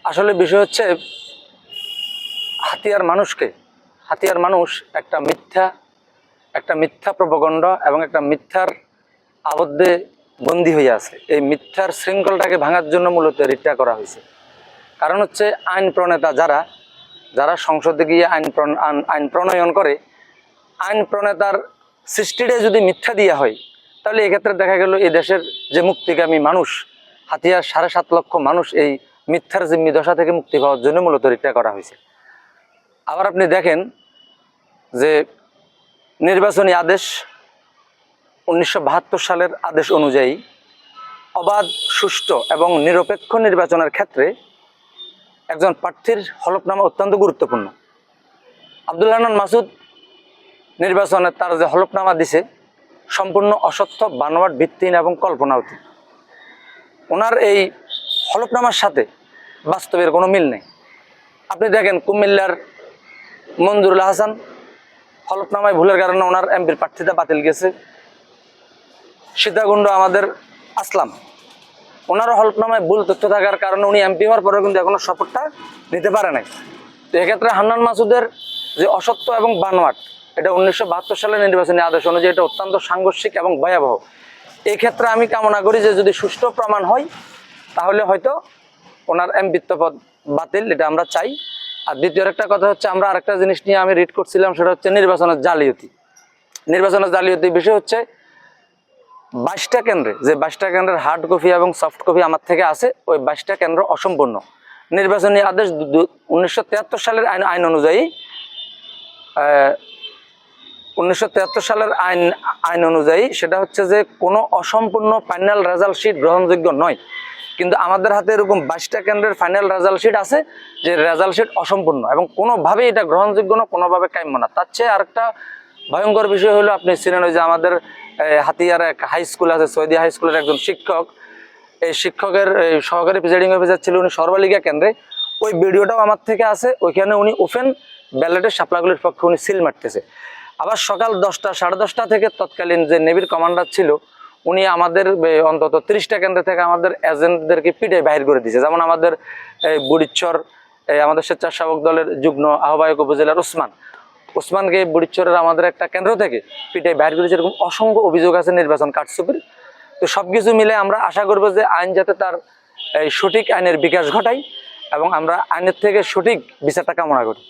আসলে বিষয় হচ্ছে হাতিয়ার মানুষ একটা মিথ্যা প্রপগণ্ড এবং একটা মিথ্যার আবদ্ধে বন্দী হয়ে আছে। এই মিথ্যার শৃঙ্খলটাকে ভাঙার জন্য মূলত রিটটা করা হয়েছে। কারণ হচ্ছে আইন প্রণেতা যারা সংসদে গিয়ে আইন প্রণয়ন করে, আইন প্রণেতার সৃষ্টিটা যদি মিথ্যা দেওয়া হয়, তাহলে এক্ষেত্রে দেখা গেল এই দেশের যে মুক্তিগামী মানুষ, হাতিয়ার 7.5 লক্ষ মানুষ এই মিথ্যার জিম্মি দশা থেকে মুক্তি পাওয়ার জন্য মূলত রিটটা করা হয়েছে। আবার আপনি দেখেন যে নির্বাচনী আদেশ 1972 সালের আদেশ অনুযায়ী অবাধ, সুষ্ঠু এবং নিরপেক্ষ নির্বাচনের ক্ষেত্রে একজন প্রার্থীর হলফনামা অত্যন্ত গুরুত্বপূর্ণ। আব্দুল হান্নান মাসুদ নির্বাচনে তার যে হলফনামা দিছে সম্পূর্ণ অসত্য, বানোয়াট, ভিত্তিহীন এবং কল্পনাতীত। ওনার এই হলফনামার সাথে বাস্তবের কোনো মিল নেই। আপনি দেখেন কুমিল্লার মঞ্জুরুল হাসান হলফনামায় ভুলের কারণে ওনার এমপির প্রার্থিতা বাতিল গেছে। সীতাকুণ্ড আমাদের আসলাম, ওনারও হলফনামায় ভুল তথ্য থাকার কারণে উনি এমপি হওয়ার পরেও কিন্তু এখনো শপথটা নিতে পারে নাই। তো এক্ষেত্রে হান্নান মাসুদের যে অসত্য এবং বানোয়াট, এটা 1972 সালের নির্বাচনী আদেশ অনুযায়ী এটা অত্যন্ত সাংঘর্ষিক এবং ভয়াবহ। এই ক্ষেত্রে আমি কামনা করি যে যদি সুষ্ঠু প্রমাণ হয় তাহলে হয়তো ওনার এমপিত্ব পদ বাতিল, এটা আমরা চাই। আর দ্বিতীয় একটা কথা হচ্ছে, আমরা আরেকটা জিনিস নিয়ে আমি রিড করছিলাম, সেটা হচ্ছে নির্বাচনের জালিয়াতি বিষয় হচ্ছে 22টা কেন্দ্রে, যে 22টা কেন্দ্রের হার্ড কপি এবং সফট কপি আমার থেকে আছে, ওই 22টা কেন্দ্র অসম্পূর্ণ। নির্বাচনী আদেশ 1973 সালের আইন অনুযায়ী 1973 সালের আইন অনুযায়ী সেটা হচ্ছে যে কোনো অসম্পূর্ণ ফাইনাল রেজাল্ট শিট গ্রহণযোগ্য নয়। কিন্তু আমাদের হাতে এরকম 22টা কেন্দ্রের ফাইনাল রেজাল্ট শিট আছে যে রেজাল্ট শিট অসম্পূর্ণ এবং কোনোভাবেই এটা গ্রহণযোগ্য না, কোনোভাবে কাম্য না। তার চেয়ে আরেকটা ভয়ঙ্কর বিষয় হলো, আপনি চিনেন ওই যে আমাদের হাতিয়ার এক হাই স্কুল আছে, সৌদি হাই স্কুলের একজন শিক্ষক, এই শিক্ষকের সহকারী প্রিসাইডিং অফিসার ছিল উনি সর্বালিকা কেন্দ্রে। ওই ভিডিওটাও আমার থেকে আছে, ওইখানে উনি ওপেন ব্যালটের শাপলাগুলির পক্ষে উনি সিল মারতেছে। আবার সকাল 10টা, 10:30 থেকে তৎকালীন যে নেভির কমান্ডার ছিল উনি আমাদের অন্তত 30টা কেন্দ্র থেকে আমাদের এজেন্টদেরকে পিঠে বাইর করে দিয়েছে। যেমন আমাদের বুড়িচ্চর, আমাদের স্বেচ্ছাসেবক দলের যুগ্ম আহ্বায়ক উপজেলার ওসমানকে বুড়িচ্চরের আমাদের একটা কেন্দ্র থেকে পিঠে বাইর করেছে। এরকম অসংখ্য অভিযোগ আছে নির্বাচন কারচুপির। তো সবকিছু মিলে আমরা আশা করবো যে আইন যাতে তার সঠিক আইনের বিকাশ ঘটায় এবং আমরা আইনের থেকে সঠিক বিচারটা কামনা করি।